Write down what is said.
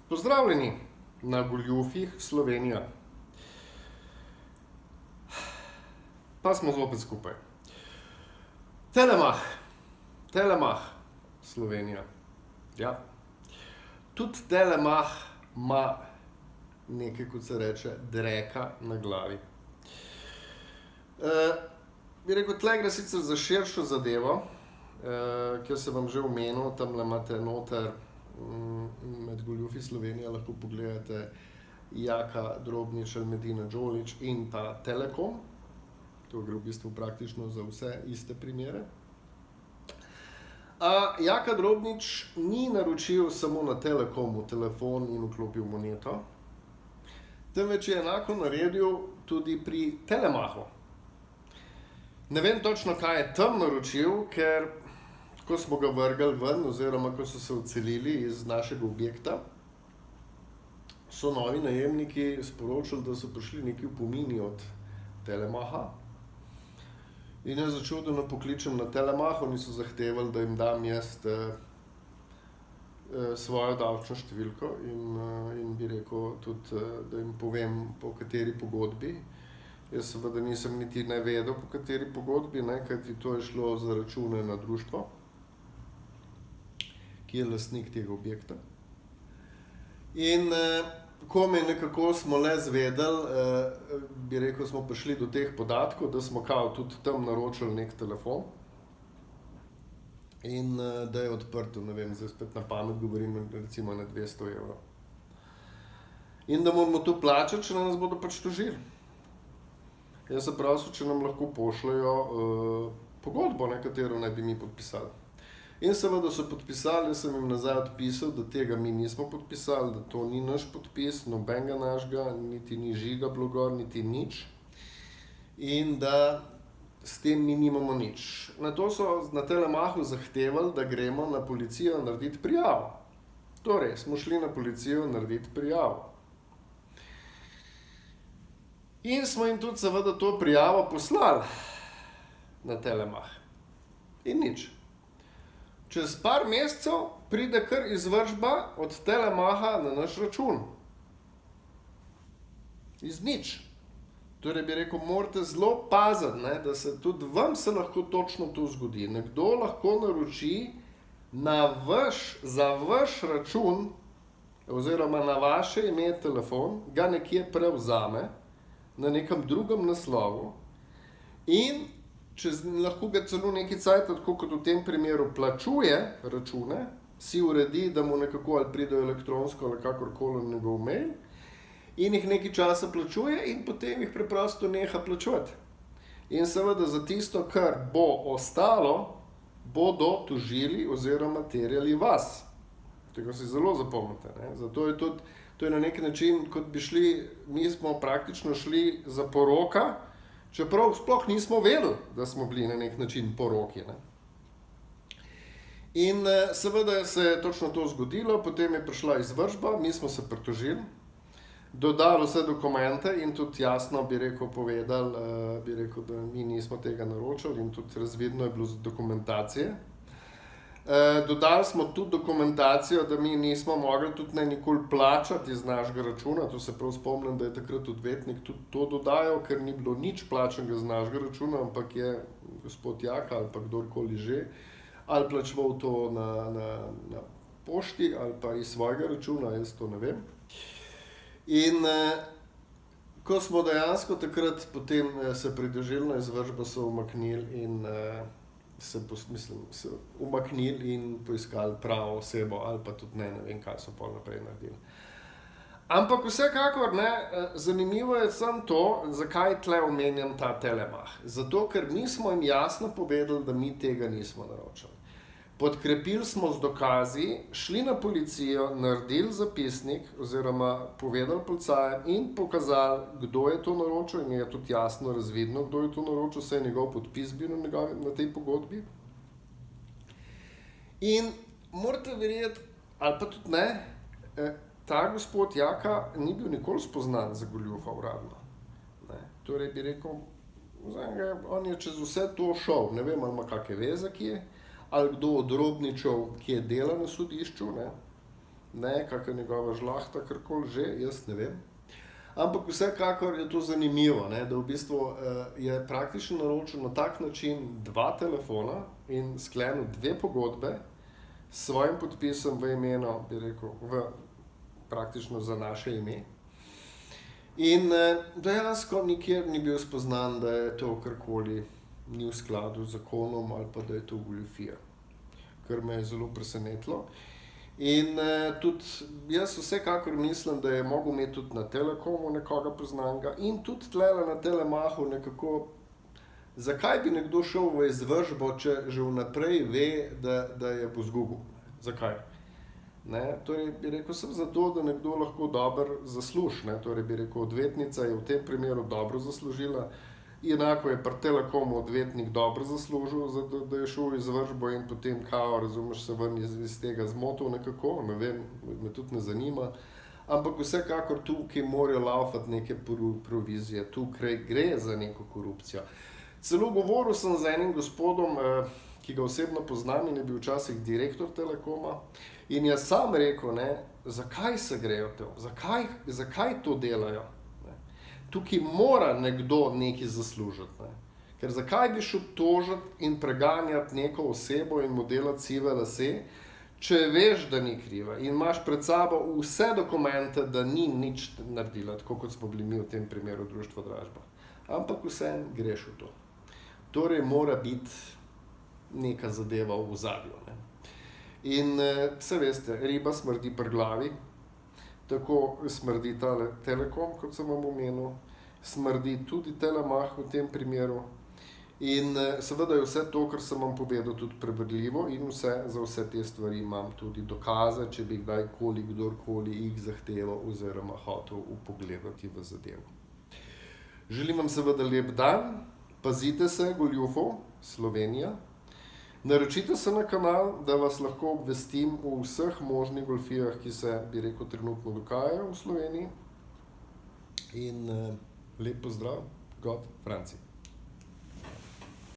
Pozdravljeni na Goljufih Slovenija. Pa smo zopet skupaj. Telemach Slovenija. Ja. Tudi Telemach ima nekaj, kot se reče, dreka na glavi. Bi rekel, tle gre sicer za širšo zadevo, kjer se vam že omenil, tamle imate noter med Goljufi Slovenija, lahko pogledate Jaka Drobnič, Medina Đolić in pa Telekom. To gre v bistvu praktično za vse iste primere. Jaka Drobnič ni naročil samo na Telekomu telefon in vklopil moneto, temveč je enako naredil tudi pri Telemachu. Ne vem točno, kaj je tam naročil, ker ko smo ga vrgli ven, oziroma ko so se odselili iz našega objekta, so novi najemniki sporočili, da so prišli neki opomini od Telemacha. In jaz začudeno pokličem na Telemach, oni so zahtevali, da jim dam jaz svojo davčno številko in bi rekel tudi, da jim povem, po kateri pogodbi. Jaz seveda nisem niti ne vedel, po kateri pogodbi, kajti to je šlo za račune na društvo, ki je lastnik tega objekta. In komaj nekako smo le zvedeli, bi rekel, smo prišli do teh podatkov, da smo kao tudi tam naročili nek telefon in da je odprto, ne vem, zdaj spet na pamet govorim, recimo na 200 evrov. In da moramo to plačati, če nas bodo pač tožili. Jaz se prosil, če nam lahko pošljajo pogodbo, katero naj bi mi podpisali. In seveda so podpisali, jaz sem jim nazaj odpisal, da tega mi nismo podpisali, da to ni naš podpis, nobenega našega, niti ni Žiga bilo gor, niti nič. In da s tem mi nimamo nič. Na to so na Telemachu zahtevali, da gremo na policijo narediti prijavo. Torej, smo šli na policijo narediti prijavo. In smo jim tudi seveda to prijavo poslali na Telemach. In nič. Čez par mesecev pride kar izvršba od Telemacha na naš račun. Iz nič. Torej bi rekel, morate zelo paziti, da se tudi vam se lahko točno to zgodi. Nekdo lahko naroči za vaš račun oziroma na vaše ime telefon, ga nekje prevzame na nekem drugem naslovu in lahko ga celo neki cajt, tako kot v tem primeru, plačuje račune, si uredi, da mu nekako ali pridejo elektronsko ali kakorkoli na njegov mail in jih nekaj časa plačuje in potem jih preprosto neha plačevati. In seveda za tisto, kar bo ostalo, bodo tožili oziroma terjali vas. Tega si zelo zapomnite. Zato je tudi, to je na nek način, kot bi šli, mi smo praktično šli za poroka, čeprav sploh nismo vedeli, da smo bili na nek način poroki. In seveda se je točno to zgodilo, potem je prišla izvršba, mi smo se pritožili, dodali vse dokumente in tudi jasno bi rekel povedali, da mi nismo tega naročili in tudi razvidno je bilo z dokumentacije. Dodali smo tudi dokumentacijo, da mi nismo mogli tudi ne nikoli plačati iz našega računa, to se prav spomnim, da je takrat odvetnik tudi to dodajal, ker ni bilo nič plačanega z našega računa, ampak je gospod Jaka ali pa kdorkoli že, ali plačeval to na pošti ali pa iz svojega računa, jaz to ne vem. In ko smo dejansko takrat potem se pridružili na izvršbo, so umaknili in se umaknili in poiskali pravo osebo ali pa tudi ne vem, kaj so pol naprej naredili. Ampak vsekakor, zanimivo je samo to, zakaj tle omenjam ta Telemach. Zato, ker mi smo jim jasno povedali, da mi tega nismo naročili. Podkrepili smo z dokazi, šli na policijo, naredili zapisnik oziroma povedali policajem in pokazali, kdo je to naročil in je tudi jasno razvidno, kdo je to naročil, saj je njegov podpis bil na tej pogodbi. In morate verjeti, ali pa tudi ne, ta gospod Jaka ni bil nikoli spoznan za goljufa uradno. Torej bi rekel, on je čez vse to šel, ne vem, ali ima kakšne veze kje, ali kdo od Drobničev, ki je delal na sodišču, ne, kakšna njegova žlahta, karkoli že, jaz ne vem. Ampak vsekakor je to zanimivo, ne, da v bistvu je praktično naročil na tak način 2 telefona in sklenil 2 pogodbe s svojim podpisom v imenu, bi rekel, praktično za naše ime. In dejansko nikjer ni bil spoznan, da je to karkoli ni v skladu z zakonom ali pa da je to goljufija, kar me je zelo presenetilo. In tudi jaz vsekakor mislim, da je mogel imeti tudi na Telekomu nekoga poznanega in tudi tlele na Telemachu nekako, zakaj bi nekdo šel v izvršbo, če že vnaprej ve, da je bo izgubil. Zakaj? Ne, torej bi rekel, sem zato, da nekdo lahko dobro zasluži, ne, torej bi rekel, odvetnica je v tem primeru dobro zaslužila, enako je pri Telekomu odvetnik dobro zaslužil, da je šel v izvršbo in potem kao, razumeš, se ven iz tega zmotil nekako, ne vem, me tudi ne zanima, ampak vsekakor tukaj morajo laufati neke provizije, tukaj gre za neko korupcijo. Celo govoril sem z enim gospodom, ki ga osebno poznam in je bil včasih direktor Telekoma, in je sam rekel, ne, zakaj se grejo to, zakaj to delajo. Tukaj mora nekdo nekaj zaslužiti. Ne. Ker zakaj bi šel tožiti in preganjati neko osebo in mu delati sive lase, če veš, da ni kriva in imaš pred sabo vse dokumente, da ni nič naredila, tako kot smo bili mi v tem primeru Društvo Dražba. Ampak vseeno greš v to. Torej mora biti neka zadeva v ozadju. In se veste, riba smrdi pri glavi, tako smrdi tale Telekom, kot sem vam omenil, smrdi tudi Telemach v tem primeru in seveda je vse to, kar sem vam povedal, tudi preverljivo in za vse te stvari imam tudi dokaze, če bi kdorkoli jih zahteval oziroma hotel vpogledati v zadevo. Želim vam seveda lep dan, pazite se goljufov, Slovenija. Naročite se na kanal, da vas lahko obvestim o vseh možnih goljufijah, ki se, bi rekel, trenutno dogajajo v Sloveniji. In lep pozdrav, God Franci.